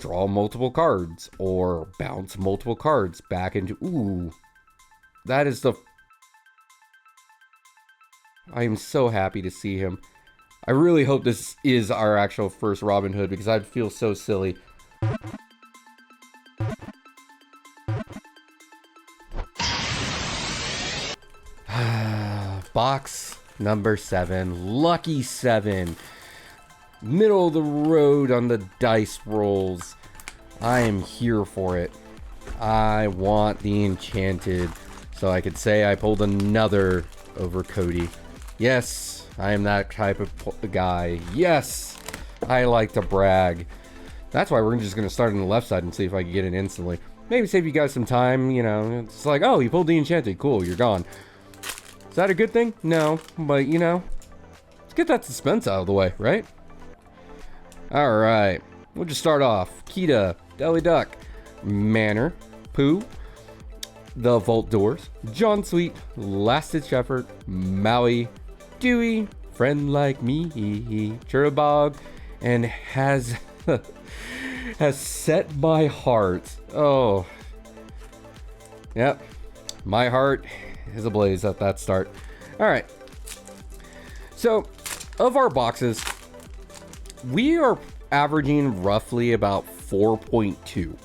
draw multiple cards or bounce multiple cards back into... Ooh, that is the... I am so happy to see him. I really hope this is our actual first Robin Hood because I'd feel so silly. Box number 7, lucky 7. Middle of the road on the dice rolls. I am here for it. I want the enchanted, so I could say I pulled another over Cody. Yes, I am that type of guy. Yes, I like to brag. That's why we're just going to start on the left side and see if I can get it instantly. Maybe save you guys some time, you know. It's like, oh, you pulled the enchanted. Cool, you're gone. Is that a good thing? No, but you know, let's get that suspense out of the way, right? Alright, we'll just start off. Kita, Deli Duck, Manor, Pooh, The Vault Doors, John Sweet, Last-Ditch Effort, Maui, Dewey, Friend Like Me, Churabog, and has set my heart. Oh, yep, my heart is ablaze at that start. Alright, so of our boxes, we are averaging roughly about 4.2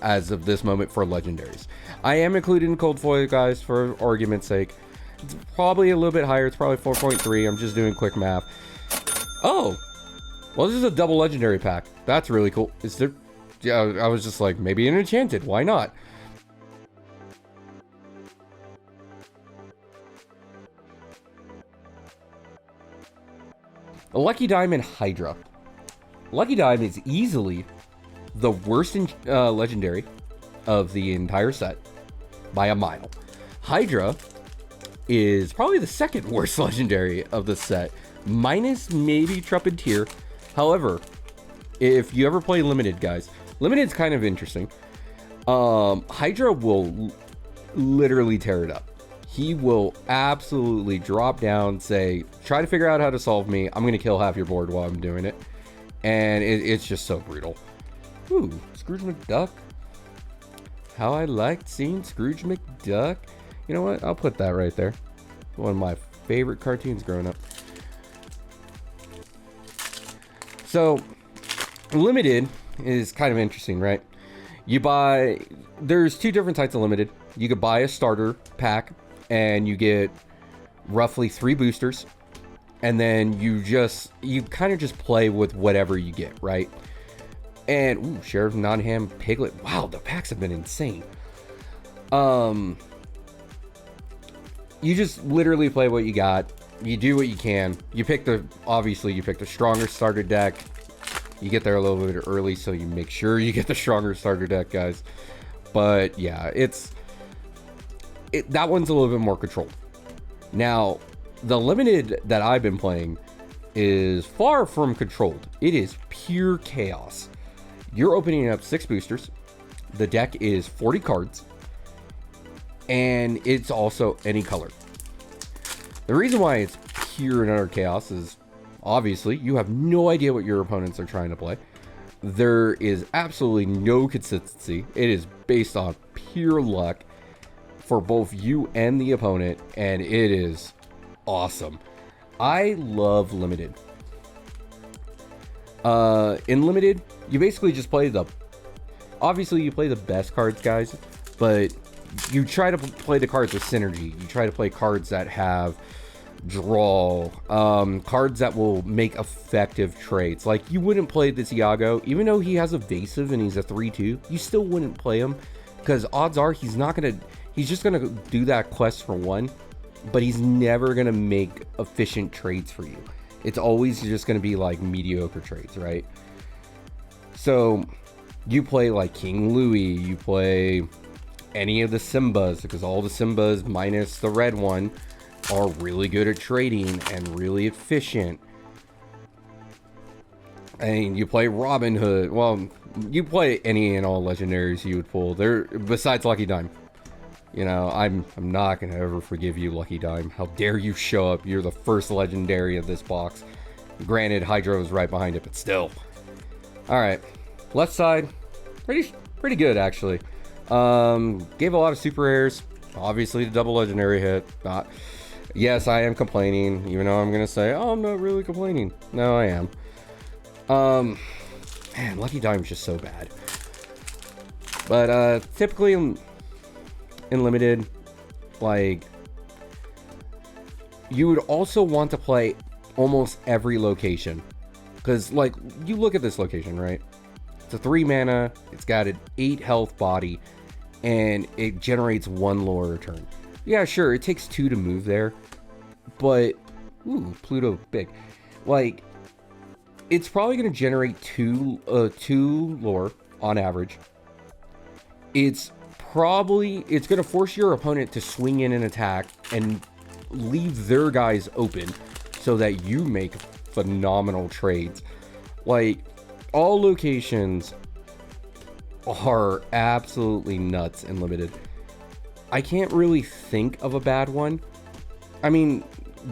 as of this moment for legendaries. I am including cold foil, guys, for argument's sake. It's probably a little bit higher. It's probably 4.3. I'm just doing quick math. Oh, well, this is a double legendary pack. That's really cool. Is there... Yeah, I was just like, maybe an enchanted. Why not? A Lucky Diamond Hydra. Lucky Diamond is easily the worst legendary of the entire set by a mile. Hydra is probably the second worst legendary of the set, minus maybe Trumpeteer. However, if you ever play Limited, guys, Limited's kind of interesting. Hydra will literally tear it up. He will absolutely drop down, say, try to figure out how to solve me. I'm going to kill half your board while I'm doing it. And it's just so brutal. Ooh, Scrooge McDuck. How I liked seeing Scrooge McDuck. You know what? I'll put that right there. One of my favorite cartoons growing up. So, Limited is kind of interesting, right? You buy... There's two different types of Limited. You could buy a starter pack, and you get roughly 3 boosters. And then you kind of just play with whatever you get, right? And, ooh, Sheriff Nottingham, Piglet. Wow, the packs have been insane. You just literally play what you got. You do what you can. Obviously, you pick the stronger starter deck. You get there a little bit early, so you make sure you get the stronger starter deck, guys. But, yeah, that one's a little bit more controlled. Now, the Limited that I've been playing is far from controlled. It is pure chaos. You're opening up 6 boosters. The deck is 40 cards. And it's also any color. The reason why it's pure and utter chaos is, obviously, you have no idea what your opponents are trying to play. There is absolutely no consistency. It is based on pure luck for both you and the opponent. And it is awesome. I love Limited. In Limited, you basically just play obviously you play the best cards, guys, but you try to play the cards with synergy. You try to play cards that have draw, cards that will make effective trades. Like, you wouldn't play this Iago, even though he has evasive and he's a 3-2, you still wouldn't play him, because odds are he's just gonna do that quest for 1, but he's never gonna make efficient trades for you. It's always just gonna be like mediocre trades, right? So you play like King Louis, you play any of the Simbas, because all the Simbas minus the red one are really good at trading and really efficient. And you play Robin Hood. Well, you play any and all legendaries you would pull there, besides Lucky Dime. You know, I'm not gonna ever forgive you, Lucky Dime. How dare you show up? You're the first legendary of this box. Granted, Hydra was right behind it, but still. Alright, left side, Pretty good, actually. Gave a lot of super rares. Obviously, the double legendary hit. Yes, I am complaining, even though I'm going to say, oh, I'm not really complaining. No, I am. Man, Lucky Dime's just so bad. But, typically in limited, like, you would also want to play almost every location. Because, like, you look at this location, right? It's a 3 mana, it's got an 8 health body, and it generates 1 lore a turn. Yeah, sure, it takes 2 to move there, but, ooh, Pluto big. Like, it's probably going to generate 2 lore on average. It's going to force your opponent to swing in an attack and leave their guys open so that you make phenomenal trades. Like, all locations are absolutely nuts and limited. I can't really think of a bad one. I mean,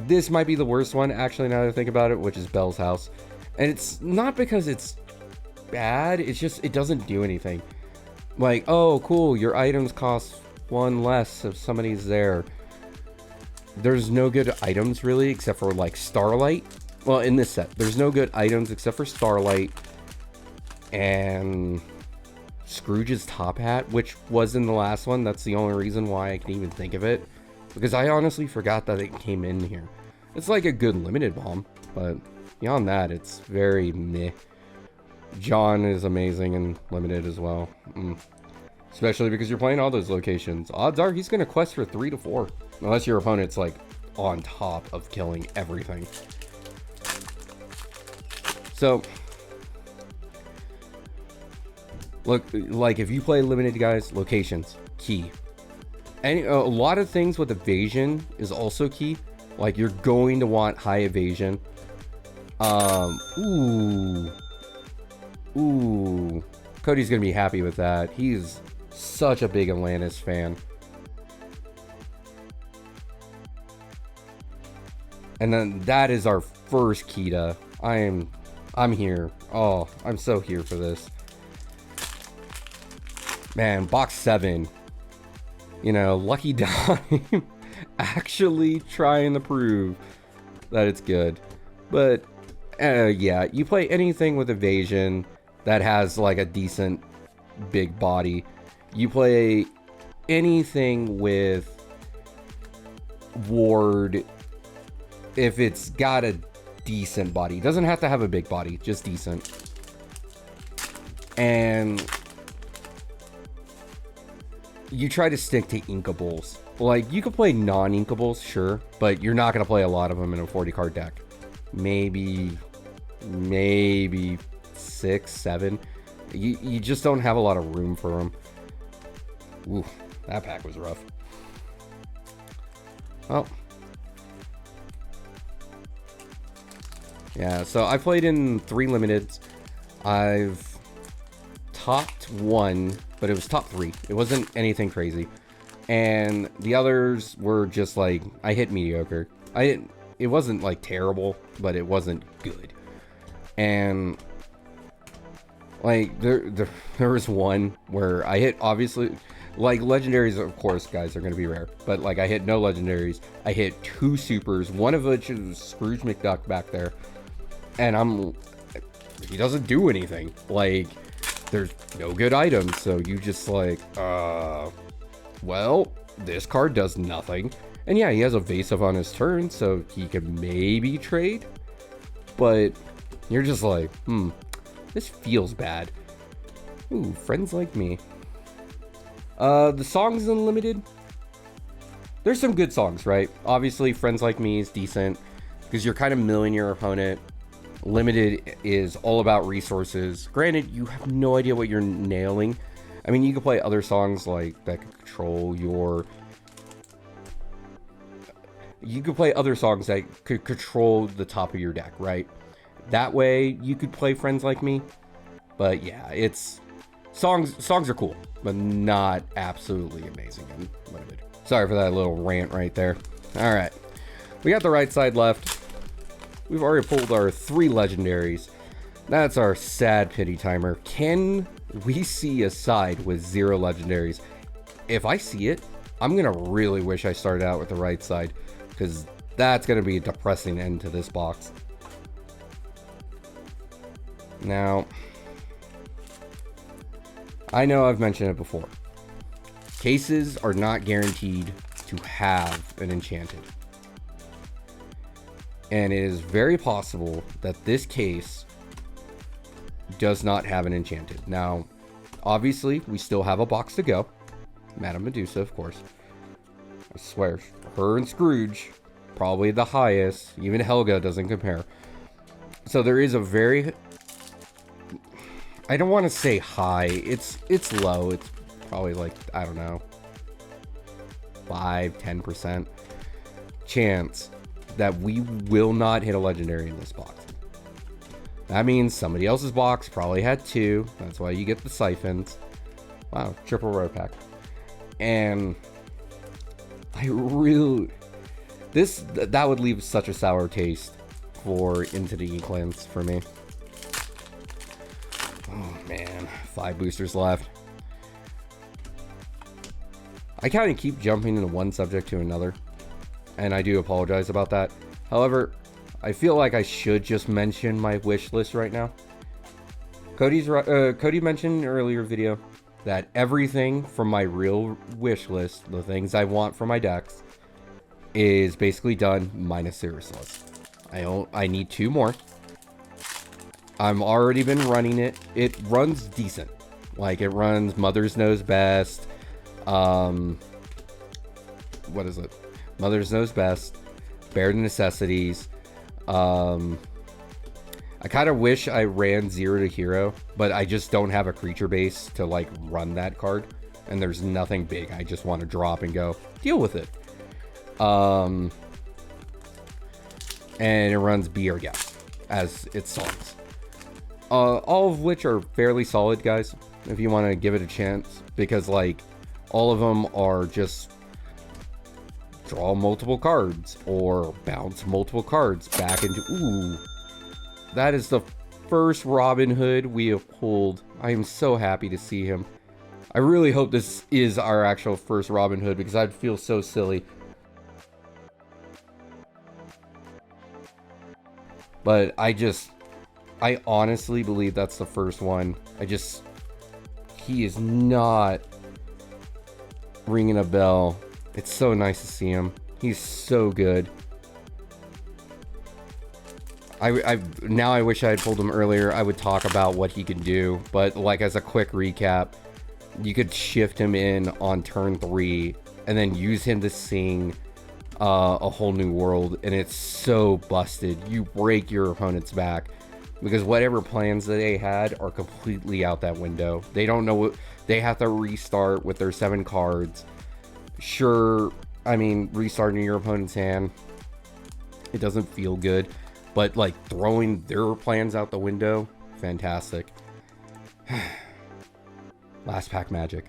this might be the worst one, actually, now that I think about it, which is Belle's House. And it's not because it's bad, it's just, it doesn't do anything. Like, oh, cool, your items cost 1 less if somebody's there. There's no good items, really, except for, like, Starlight. Well, in this set, there's no good items except for Starlight and Scrooge's top hat, which was in the last one. That's the only reason why I can even think of it, because I honestly forgot that it came in here. It's like a good limited bomb, but beyond that, it's very meh. John is amazing and limited as well. Especially because you're playing all those locations. Odds are he's going to quest for 3 to 4. Unless your opponent's like on top of killing everything. So, look, like if you play limited, guys, locations, key. And a lot of things with evasion is also key. Like you're going to want high evasion. Ooh. Cody's gonna be happy with that. He's such a big Atlantis fan. And then that is our first Kita. I'm here. Oh, I'm so here for this. Man, box 7. You know, Lucky Dime actually trying to prove that it's good. But, yeah, you play anything with evasion that has like a decent big body. You play anything with ward if it's got a decent body. It doesn't have to have a big body, just decent. And you try to stick to inkables. Like, you could play non-inkables, sure, but you're not going to play a lot of them in a 40 card deck. Maybe 6, 7. You just don't have a lot of room for them. Ooh, that pack was rough. Well, yeah, so I played in 3 limiteds. I've topped 1, but it was top 3. It wasn't anything crazy. And the others were just like, I hit mediocre. It wasn't like terrible, but it wasn't good. And like there was one where I hit, obviously, like legendaries, of course, guys, are going to be rare, but like I hit no legendaries. I hit 2 supers, one of which is Scrooge McDuck back there, and he doesn't do anything. Like, there's no good items, so you just like, well, this card does nothing. And yeah, he has evasive on his turn, so he could maybe trade, but you're just like, this feels bad. Ooh, Friends Like Me. The songs in limited, there's some good songs, right? Obviously, Friends Like Me is decent because you're kind of milling your opponent. Limited is all about resources. Granted, you have no idea what you're nailing. I mean, you could play other songs like that could control your... You could play other songs that could control the top of your deck, right? That way, you could play Friends Like Me. But yeah, it's... Songs are cool, but not absolutely amazing and limited. Sorry for that little rant right there. Alright. We got the right side left. We've already pulled our 3 legendaries. That's our sad pity timer. Can we see a side with 0 legendaries. If I see it, I'm gonna really wish I started out with the right side, because that's gonna be a depressing end to this box. Now, I know I've mentioned it before. Cases are not guaranteed to have an enchanted. And it is very possible that this case does not have an enchanted. Now, obviously, we still have a box to go. Madame Medusa, of course. I swear, her and Scrooge, probably the highest. Even Helga doesn't compare. So there is a very... I don't want to say high. It's low. It's probably like, I don't know, 5-10% chance that we will not hit a legendary in this box. That means somebody else's box probably had 2. That's why you get the siphons. Wow, triple rare pack. And I really... That would leave such a sour taste for Into the Inklands for me. Oh man, 5 boosters left. I kind of keep jumping into one subject to another, and I do apologize about that. However, I feel like I should just mention my wish list right now. Cody mentioned in an earlier video that everything from my real wish list, the things I want for my decks, is basically done minus Sirius. I need 2 more. I've already been running it. It runs decent. Like, it runs Mother's Knows Best. What is it? Mother's Knows Best. Bare Necessities. I kind of wish I ran 0 to Hero, but I just don't have a creature base to, like, run that card. And there's nothing big. I just want to drop and go, deal with it. And it runs Be Our Guest as its songs. All of which are fairly solid, guys, if you want to give it a chance, because, like, all of them are just draw multiple cards or bounce multiple cards back into... Ooh, that is the first Robin Hood we have pulled. I am so happy to see him. I really hope this is our actual first Robin Hood, because I'd feel so silly. But I honestly believe that's the first one. He is not ringing a bell. It's so nice to see him. He's so good. Now I wish I had pulled him earlier. I would talk about what he can do, but like, as a quick recap, you could shift him in on turn 3 and then use him to sing A Whole New World, and it's so busted. You break your opponent's back, because whatever plans that they had are completely out that window. They don't know what... They have to restart with their 7 cards. Sure, I mean, restarting your opponent's hand, it doesn't feel good. But, like, throwing their plans out the window, fantastic. Last pack magic.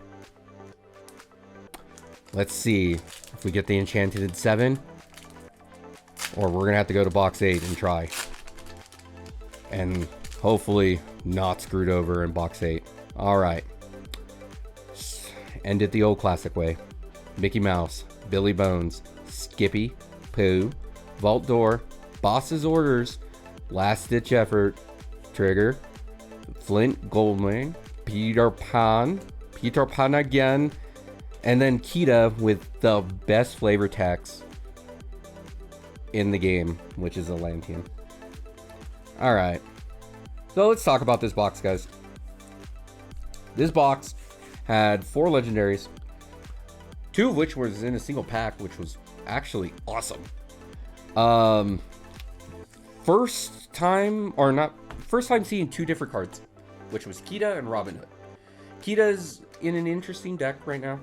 Let's see if we get the enchanted in 7. Or we're going to have to go to box 8 and try. And hopefully not screwed over in box 8. Alright. End it the old classic way. Mickey Mouse, Billy Bones, Skippy, Pooh, Vault Door, Boss's Orders, Last Ditch Effort, Trigger, Flint Goldwing, Peter Pan again, and then Kita with the best flavor text in the game, which is a Lantean. Alright, so let's talk about this box, guys. This box had 4 legendaries, 2 of which was in a single pack, which was actually awesome. First time seeing 2 different cards, which was Kita and Robin Hood. Kita's in an interesting deck right now.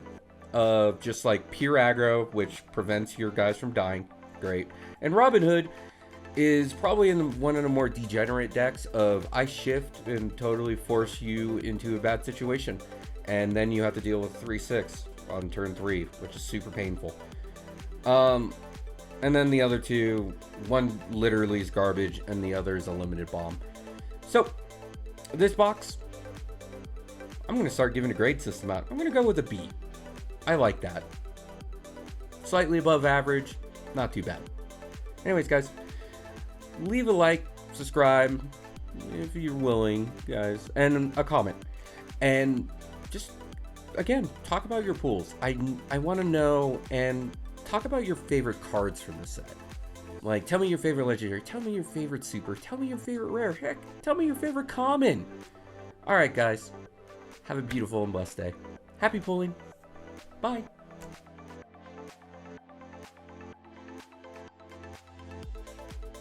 Just like pure aggro, which prevents your guys from dying. Great. And Robin Hood is probably in one of the more degenerate decks of I shift and totally force you into a bad situation. And then you have to deal with 3/6 on turn 3, which is super painful. And then the other 2, one literally is garbage and the other is a limited bomb. So, this box, I'm going to start giving a grade system out. I'm going to go with a B. I like that. Slightly above average, not too bad. Anyways, guys, leave a like, subscribe, if you're willing, guys, and a comment. And just, again, talk about your pools. I want to know, and talk about your favorite cards from the set. Like, tell me your favorite legendary, tell me your favorite super, tell me your favorite rare, heck, tell me your favorite common. Alright, guys, have a beautiful and blessed day. Happy pooling. Bye.